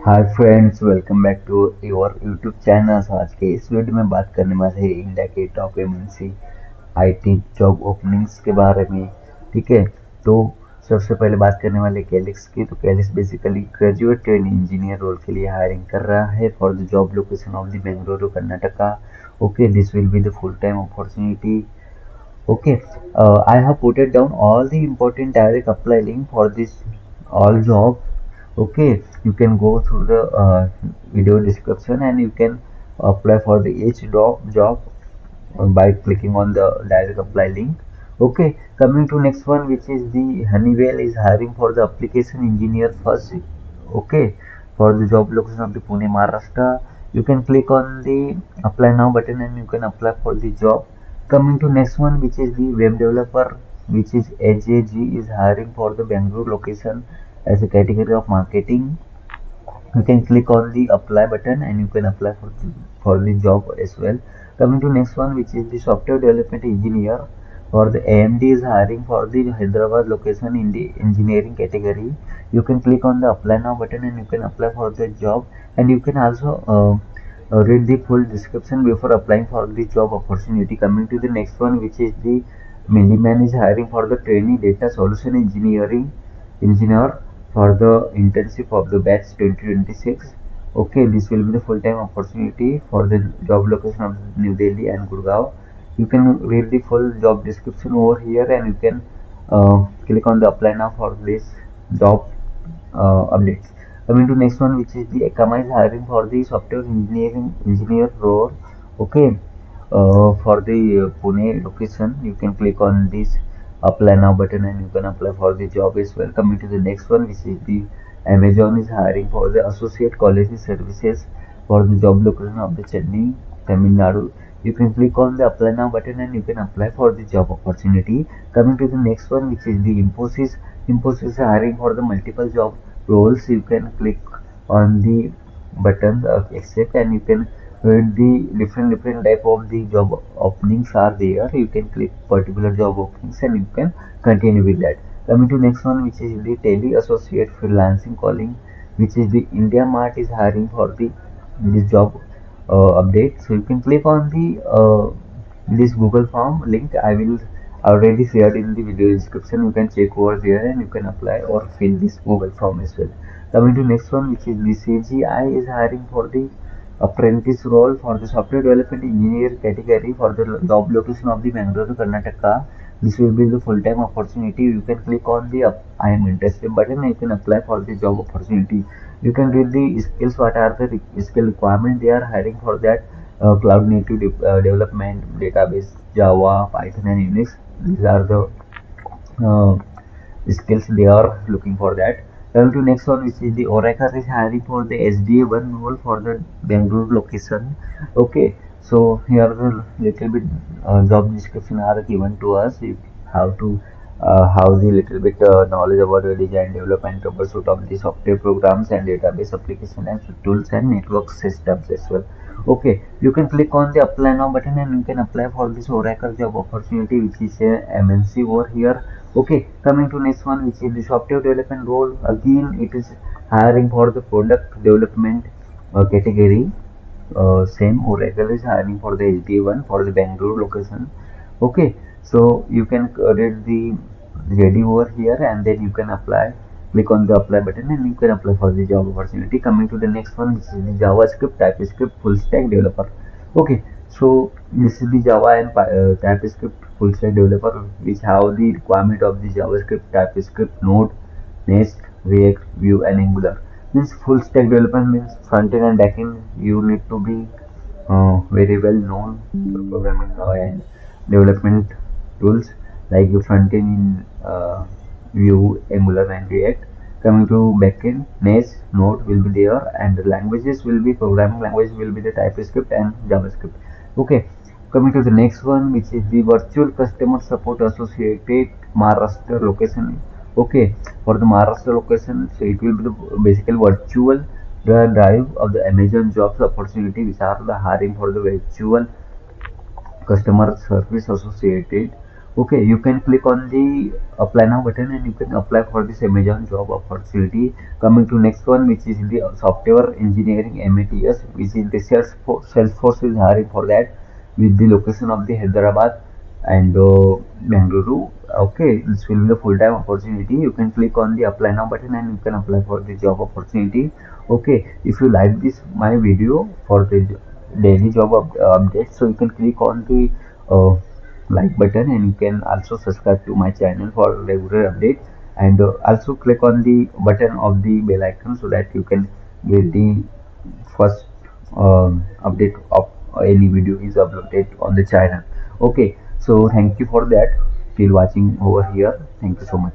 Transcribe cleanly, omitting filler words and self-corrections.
Hi friends, welcome back to your YouTube channel. आज के इस वीडियो में बात करने वाले हैं इंडिया के top MNC IT job openings के बारे में। ठीक है, तो सबसे पहले बात करने वाले कैलिक्स की। तो Calix basically graduate train engineer role के लिए हायरिंग कर रहा है for the job location of the Bengaluru Karnataka. Okay, this will be the full time opportunity. Okay, I have put it down all the important direct apply link for this all job. Okay, you can go through the video description and you can apply for the each job by clicking on the direct apply link. Okay, coming to next one, which is the Honeywell is hiring for the application engineer first. Okay, for the job location of the Pune, Maharashtra. You can click on the apply now button and you can apply for the job. Coming to next one, which is the web developer, which is HAG is hiring for the Bangalore location as a category of marketing. You can click on the apply button and you can apply for the job as well. Coming to next one, which is the software development engineer for the AMD is hiring for the Hyderabad location in the engineering category. You can click on the apply now button and you can apply for the job, and you can also read the full description before applying for the job opportunity. Coming to the next one, which is the Milliman is hiring for the trainee data solution engineering engineer for the internship of the batch 2026. Okay, this will be the full-time opportunity for the job location of New Delhi and Gurgaon. You can read the full job description over here and you can click on the apply now for this job updates. Coming to next one, which is the Ekama is hiring for the software engineering engineer role. Okay, for the Pune location, you can click on this apply now button and you can apply for the job as well. Coming to the next one, which is the Amazon is hiring for the associate quality services for the job location of the Chennai, Tamil Nadu. You can click on the apply now button and you can apply for the job opportunity. Coming to the next one, which is the Infosys. Infosys is hiring for the multiple job roles. You can click on the button accept and you can read the different type of the job openings are there. You can click particular job openings and you can continue with that. Coming to next one, which is the tele associate freelancing calling, which is the India Mart is hiring for the this job update. So you can click on the this Google form link. I will already shared in the video description. You can check over there and you can apply or fill this Google form as well. Coming to next one, which is the CGI is hiring for the apprentice role for the software development engineer category for the job location of the Bangalore, Karnataka. This will be the full-time opportunity. You can click on the I am interested button and you can apply for the job opportunity. You can read the skills, what are the skill requirement they are hiring for that. Cloud native development, database, Java, Python and Unix. These are the uh, skills they are looking for that. Coming to next one, which is the Oracle is hiring for the SDA1 role for the Bangalore location. Okay, so here the little bit job description are given to us. You have to have the little bit knowledge about the design, development, troubleshoot of the software programs and database application and tools and network systems as well. Okay, you can click on the apply now button and you can apply for this Oracle job opportunity, which is a MNC over here. Okay, coming to next one, which is the software development role. Again, it is hiring for the product development category. Same Oracle is hiring for the SD1 for the Bangalore location. Okay, so you can read the JD over here and then you can apply. Click on the apply button and you can apply for the job opportunity. Coming to the next one, which is the JavaScript TypeScript full stack developer. Okay, so this is the Java and TypeScript full stack developer, which have the requirement of the JavaScript, TypeScript, Node, Nest, React, Vue, and Angular. This full stack development means front end and back end. You need to be very well known for programming and development tools like the front end in Vue, Angular, and React. Coming to backend, Nest, Node will be there, and the languages will be programming language will be the TypeScript and JavaScript. Okay, coming to the next one, which is the virtual customer support associated Maharashtra location. Okay, for the Maharashtra location, so it will be the basically virtual the drive of the Amazon jobs opportunity, which are the hiring for the virtual customer service associated. Okay, you can click on the apply now button and you can apply for this Amazon job opportunity. Coming to next one, which is in the software engineering MATS, which is the Salesforce is hiring for that with the location of the Hyderabad and Bengaluru. Okay, this will be the full-time opportunity. You can click on the apply now button and you can apply for the job opportunity. Okay, if you like this my video for the daily job updates, so you can click on the like button and you can also subscribe to my channel for regular update, and also click on the button of the bell icon so that you can get the first update of any video is uploaded on the channel. Okay, so thank you for that till watching over here. Thank you so much.